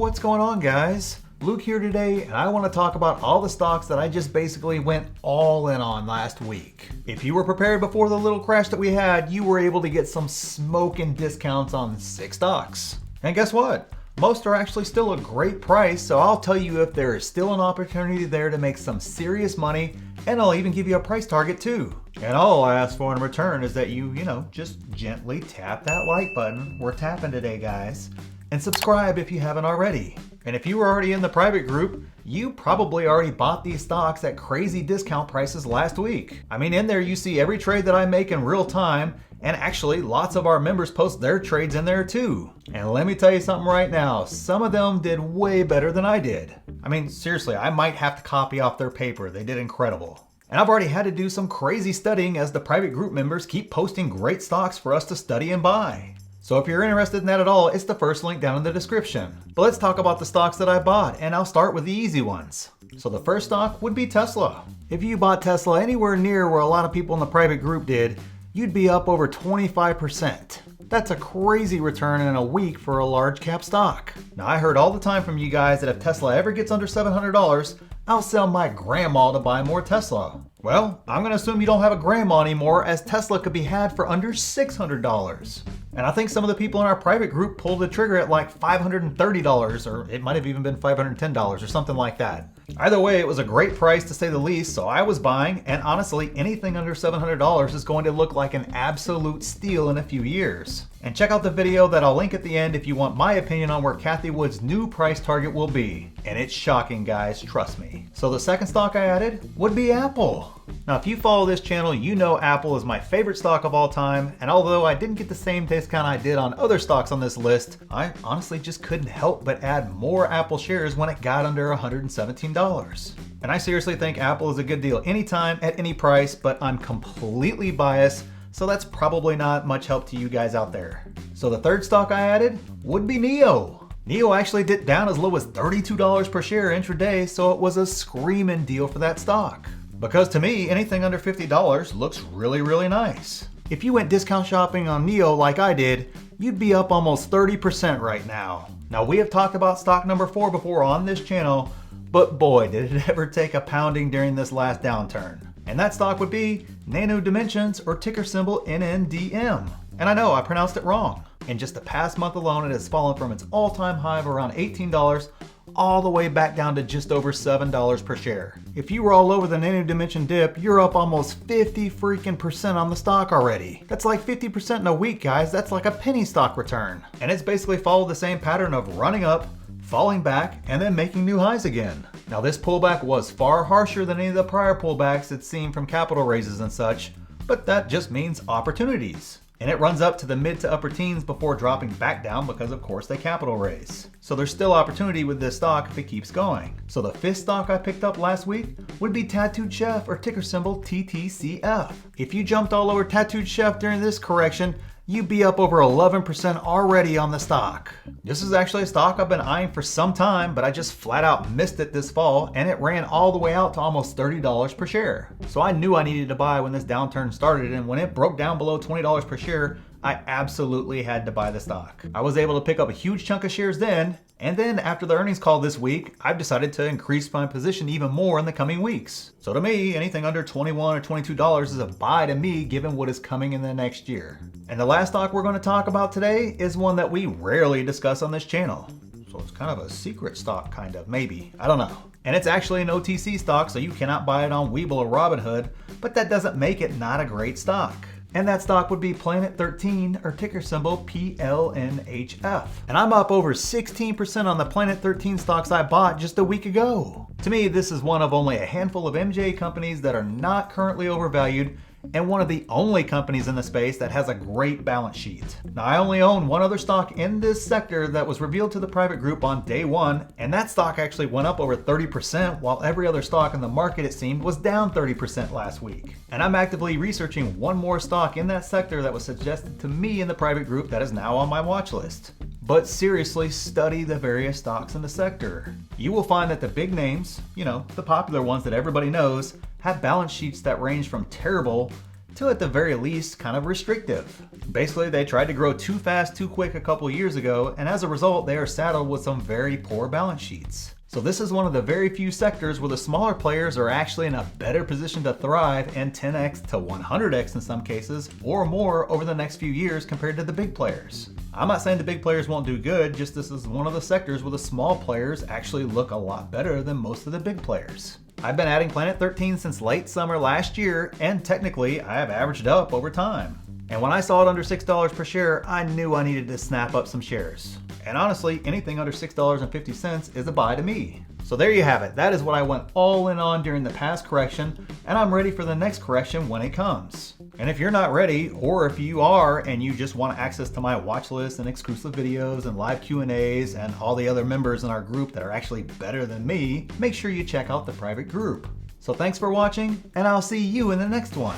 what's going on, guys? Luke here today, and I want to talk about all the stocks that I just basically went all in on last week. If you were prepared before the little crash that we had, you were able to get some smoking discounts on 6 stocks. And guess what? Most are actually still a great price, so I'll tell you if there is still an opportunity there to make some serious money, and I'll even give you a price target too. And all I ask for in return is that you just gently tap that like button. We're tapping today, guys. And subscribe if you haven't already. And if you were already in the private group, you probably already bought these stocks at crazy discount prices last week. I mean, in there you see every trade that I make in real time, and actually lots of our members post their trades in there too. And let me tell you something right now, some of them did way better than I did. I mean, seriously, I might have to copy off their paper. They did incredible. And I've already had to do some crazy studying as the private group members keep posting great stocks for us to study and buy. So if you're interested in that at all, it's the first link down in the description. But let's talk about the stocks that I bought, and I'll start with the easy ones. So the first stock would be Tesla. If you bought Tesla anywhere near where a lot of people in the private group did, you'd be up over 25%. That's a crazy return in a week for a large cap stock. Now, I heard all the time from you guys that if Tesla ever gets under $700, I'll sell my grandma to buy more Tesla. Well, I'm gonna assume you don't have a grandma anymore, as Tesla could be had for under $600. And I think some of the people in our private group pulled the trigger at like $530, or it might have even been $510 or something like that. Either way, it was a great price to say the least, so I was buying, and honestly, anything under $700 is going to look like an absolute steal in a few years. And check out the video that I'll link at the end if you want my opinion on where Cathie Wood's new price target will be. And it's shocking, guys, trust me. So the second stock I added would be Apple. Now, if you follow this channel, you know Apple is my favorite stock of all time, and although I didn't get the same discount I did on other stocks on this list, I honestly just couldn't help but add more Apple shares when it got under $117. And I seriously think Apple is a good deal anytime, at any price, but I'm completely biased, so that's probably not much help to you guys out there. So the third stock I added would be NIO. NIO actually dipped down as low as $32 per share intraday, so it was a screaming deal for that stock. Because to me, anything under $50 looks really, really nice. If you went discount shopping on NIO like I did, you'd be up almost 30% right now. Now, we have talked about stock number 4 before on this channel, but boy, did it ever take a pounding during this last downturn. And that stock would be Nano Dimensions, or ticker symbol nndm. And I know I pronounced it wrong. In just the past month alone, it has fallen from its all-time high of around $18 all the way back down to just over $7 per share. If you were all over the Nano Dimension dip, you're up almost 50% on the stock already. That's like 50% in a week, guys. That's like a penny stock return. And it's basically followed the same pattern of running up, falling back, and then making new highs again. Now, this pullback was far harsher than any of the prior pullbacks it's seen from capital raises and such, but that just means opportunities. And it runs up to the mid to upper teens before dropping back down because, of course, they capital raise. So there's still opportunity with this stock if it keeps going. So the fifth stock I picked up last week would be Tattooed Chef, or ticker symbol TTCF. If you jumped all over Tattooed Chef during this correction, you'd be up over 11% already on the stock. This is actually a stock I've been eyeing for some time, but I just flat out missed it this fall, and it ran all the way out to almost $30 per share. So I knew I needed to buy when this downturn started, and when it broke down below $20 per share, I absolutely had to buy the stock. I was able to pick up a huge chunk of shares then, and then after the earnings call this week, I've decided to increase my position even more in the coming weeks. So to me, anything under $21 or $22 is a buy to me, given what is coming in the next year. And the last stock we're going to talk about today is one that we rarely discuss on this channel. So it's kind of a secret stock, kind of, maybe, I don't know. And it's actually an OTC stock, so you cannot buy it on Webull or Robinhood, but that doesn't make it not a great stock. And that stock would be Planet 13, or ticker symbol PLNHF. And I'm up over 16% on the Planet 13 stocks I bought just a week ago. To me, this is one of only a handful of MJ companies that are not currently overvalued, and one of the only companies in the space that has a great balance sheet. Now, I only own one other stock in this sector that was revealed to the private group on day one, and that stock actually went up over 30%, while every other stock in the market, it seemed, was down 30% last week. And I'm actively researching one more stock in that sector that was suggested to me in the private group that is now on my watch list. But seriously, study the various stocks in the sector. You will find that the big names, the popular ones that everybody knows, have balance sheets that range from terrible to at the very least kind of restrictive. Basically, they tried to grow too fast too quick a couple years ago, and as a result they are saddled with some very poor balance sheets. So this is one of the very few sectors where the smaller players are actually in a better position to thrive and 10x to 100x in some cases, or more over the next few years compared to the big players. I'm not saying the big players won't do good, just this is one of the sectors where the small players actually look a lot better than most of the big players. I've been adding Planet 13 since late summer last year, and technically I have averaged up over time. And when I saw it under $6 per share, I knew I needed to snap up some shares. And honestly, anything under $6.50 is a buy to me. So there you have it. That is what I went all in on during the past correction, and I'm ready for the next correction when it comes. And if you're not ready, or if you are and you just want access to my watch list and exclusive videos and live Q&As and all the other members in our group that are actually better than me, make sure you check out the private group. So thanks for watching, and I'll see you in the next one.